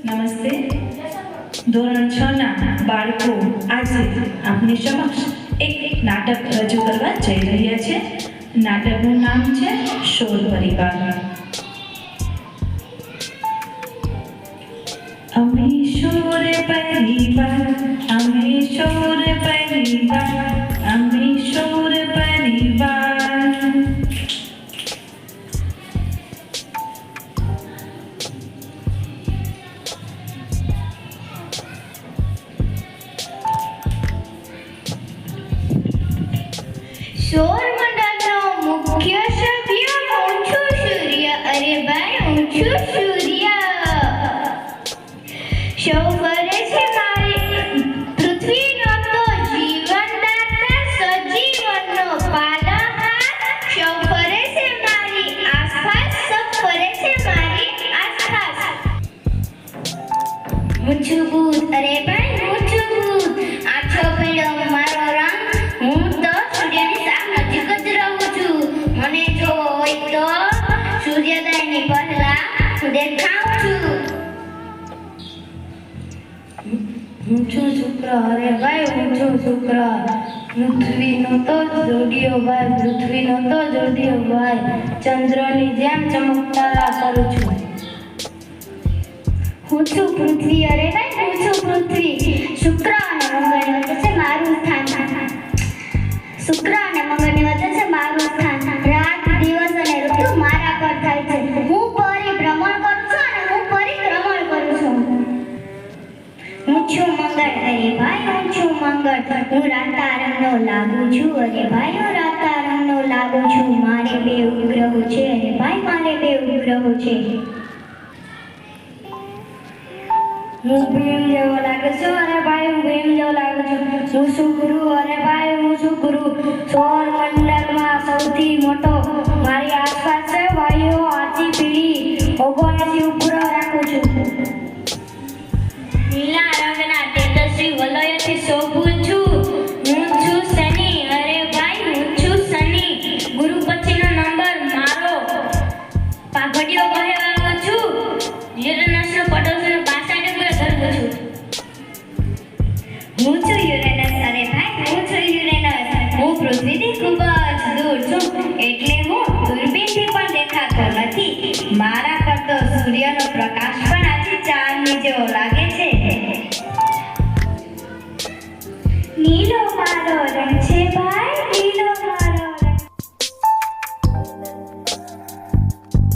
નમસ્તે. ધોરણ 6 ના બાળકો આજે આપની સમક્ષ એક નાટક રજૂ કરવા જઈ રહ્યા છે. નાટકનું નામ છે શોર પરિવાર. અમે શોર પરિવાર, અમે શોર પરિવાર, અમે શોર પરિવાર. शोर मंडलનો મુખ્ય સભ્ય હું છું સૂર્ય. અરે ભાઈ હું છું સૂર્ય. સૌ કરે છે મારી પૃથ્વીનો તો જીવનદાતા, સજીવનનો પાલનહાર. સૌ ફરે છે મારી આસપાસ, સૌ ફરે છે મારી આસપાસ. હું છું ભૂત. અરે ભાઈ હું છું ભૂત. આછો પીળો મારો રંગ. હું તો સૂર્યની સામે નજીક જ રહું છું. મને જોવો હોય તો સૂર્યોદયની પહેલા હું દેખાઉં છું. હું છું શુક્ર. અરે ભાઈ હું છું શુક્ર. પૃથ્વીનો તો જોડિયો ભાઈ, પૃથ્વીનો તો જોડિયો ભાઈ. ચંદ્રની જેમ ચમકતા કરું છું. હું છું પૃથ્વી. અરે ભાઈ હું છું પૃથ્વી. શુક્ર અને મંગળની વચ્ચે છે મારું સ્થાન. શુક્ર અને મંગળની વચ્ચે છે મારું સ્થાન. રાત, દિવસ અને ઋતુ મારા પર થાય છે. હું પરિભ્રમણ કરું છું અને હું પરિક્રમણ કરું છું. હું છું મંગળ. અરે ભાઈ હું છું મંગળ. હું રાતા રંગનો લાગુ છું. અરે ભાઈ હું રાતા રંગનો લાગુ છું. મારે બે ઉપગ્રહો છે. અરે ભાઈ મારે બે ઉપગ્રહો છે. હું ભીમ જેવો લાગે છું. અરે ભાઈ હું ભીમ જેવો લાગુ છું. હું છું ગુરુ. અરે ભાઈ હું છું ગુરુ. સૌર મંડળમાં સૌથી મોટો મારી આસપાસ છે વાયુઓ આછી પીળી 79 ઉપગ્રહ રાખું છું. નીલા રંગના તેજસ્વી વલયોથી શોભું છું. હું છું શનિ. અરે ભાઈ હું છું શનિ. ગુરુ પછીનો નંબર મારો પાઘડિયો કહેવાયો છું. યુરેનસનો પડોશીનો 62 ઉપગ્રહ ધરું છું. હું છું યુરેનસ. અરે ભાઈ હું છું યુરેનસ. હું પૃથ્વીથી ખૂબ જ દૂર છું એટલે